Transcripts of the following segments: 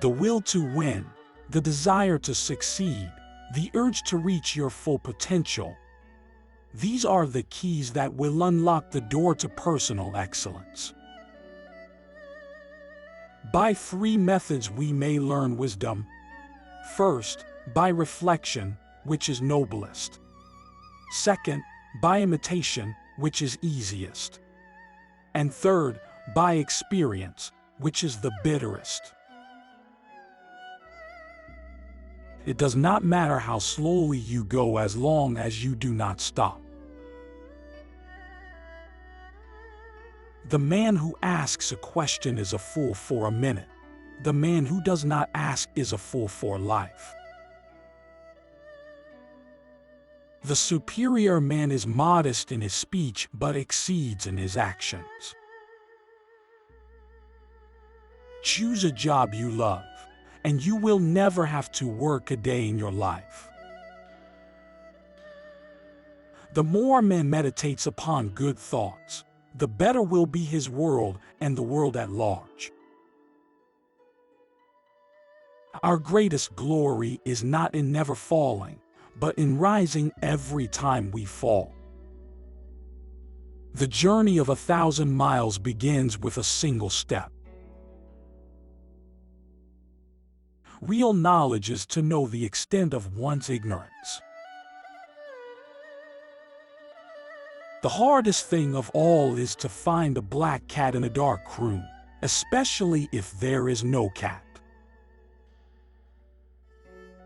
the will to win, the desire to succeed, the urge to reach your full potential. These are the keys that will unlock the door to personal excellence. By 3 methods we may learn wisdom. First, by reflection, which is noblest. Second, by imitation, which is easiest. And third, by experience, which is the bitterest. It does not matter how slowly you go as long as you do not stop. The man who asks a question is a fool for a minute. The man who does not ask is a fool for life. The superior man is modest in his speech but exceeds in his actions. Choose a job you love, and you will never have to work a day in your life. The more man meditates upon good thoughts, the better will be his world and the world at large. Our greatest glory is not in never falling, but in rising every time we fall. The journey of 1,000 miles begins with a single step. Real knowledge is to know the extent of one's ignorance. The hardest thing of all is to find a black cat in a dark room, especially if there is no cat.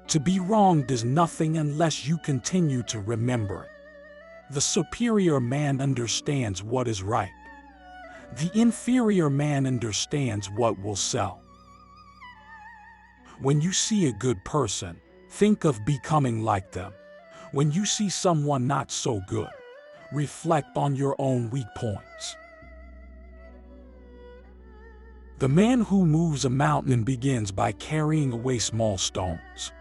To be wrong does nothing unless you continue to remember it. The superior man understands what is right. The inferior man understands what will sell. When you see a good person, think of becoming like them. When you see someone not so good, reflect on your own weak points. The man who moves a mountain begins by carrying away small stones.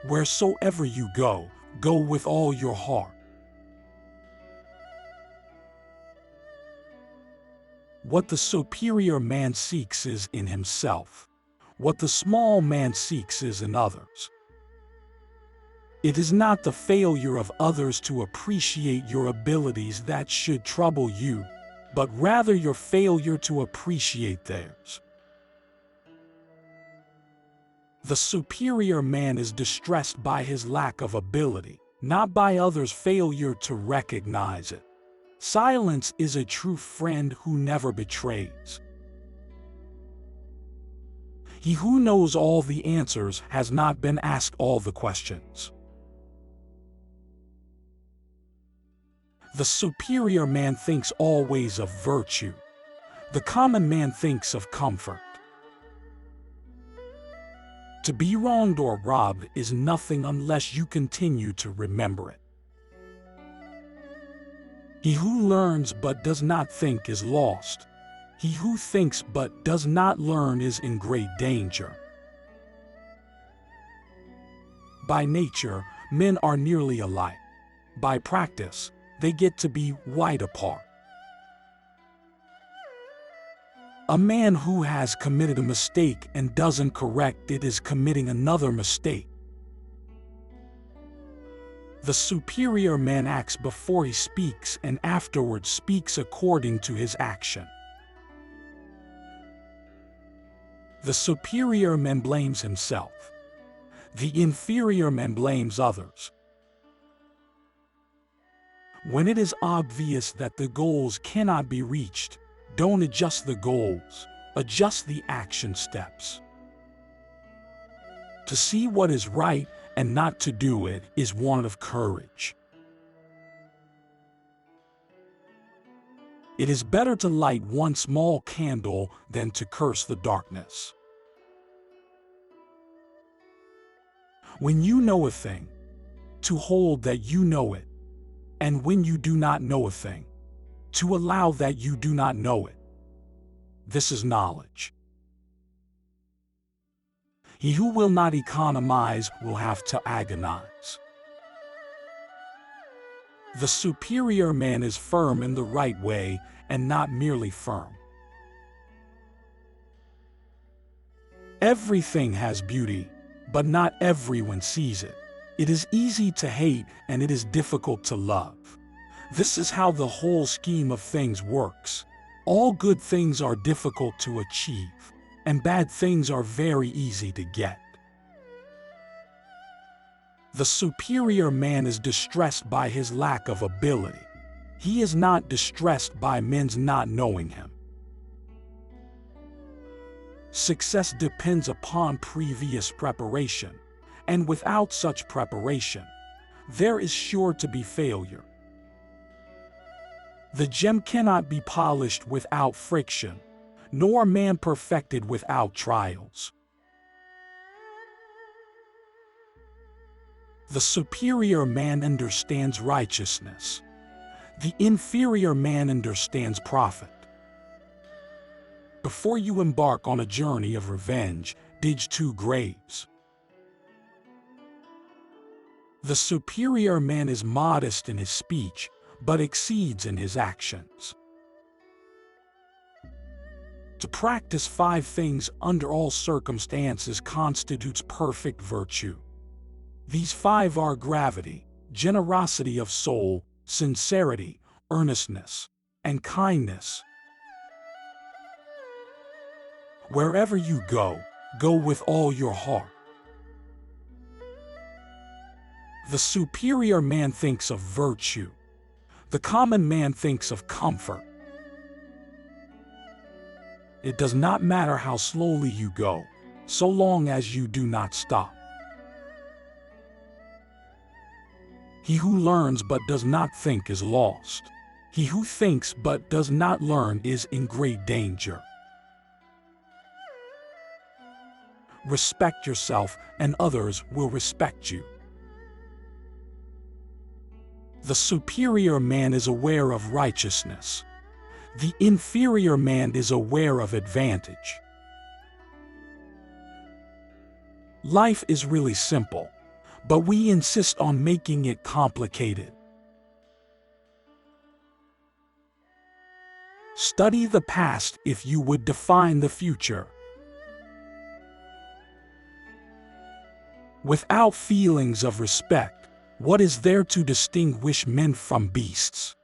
Wheresoever you go, go with all your heart. What the superior man seeks is in himself. What the small man seeks is in others. It is not the failure of others to appreciate your abilities that should trouble you, but rather your failure to appreciate theirs. The superior man is distressed by his lack of ability, not by others' failure to recognize it. Silence is a true friend who never betrays. He who knows all the answers has not been asked all the questions. The superior man thinks always of virtue. The common man thinks of comfort. To be wronged or robbed is nothing unless you continue to remember it. He who learns but does not think is lost. He who thinks but does not learn is in great danger. By nature, men are nearly alike. By practice, they get to be wide apart. A man who has committed a mistake and doesn't correct it is committing another mistake. The superior man acts before he speaks and afterwards speaks according to his action. The superior man blames himself. The inferior man blames others. When it is obvious that the goals cannot be reached, don't adjust the goals, adjust the action steps. To see what is right and not to do it is one of courage. It is better to light one small candle than to curse the darkness. When you know a thing, to hold that you know it, and when you do not know a thing, to allow that you do not know it. This is knowledge. He who will not economize will have to agonize. The superior man is firm in the right way and not merely firm. Everything has beauty, but not everyone sees it. It is easy to hate and it is difficult to love. This is how the whole scheme of things works. All good things are difficult to achieve, and bad things are very easy to get. The superior man is distressed by his lack of ability. He is not distressed by men's not knowing him. Success depends upon previous preparation, and without such preparation, there is sure to be failure. The gem cannot be polished without friction, nor man perfected without trials. The superior man understands righteousness. The inferior man understands profit. Before you embark on a journey of revenge, dig 2 graves. The superior man is modest in his speech, but exceeds in his actions. To practice 5 things under all circumstances constitutes perfect virtue. These 5 are gravity, generosity of soul, sincerity, earnestness, and kindness. Wherever you go, go with all your heart. The superior man thinks of virtue. The common man thinks of comfort. It does not matter how slowly you go, so long as you do not stop. He who learns but does not think is lost. He who thinks but does not learn is in great danger. Respect yourself, and others will respect you. The superior man is aware of righteousness. The inferior man is aware of advantage. Life is really simple, but we insist on making it complicated. Study the past if you would define the future. Without feelings of respect, what is there to distinguish men from beasts?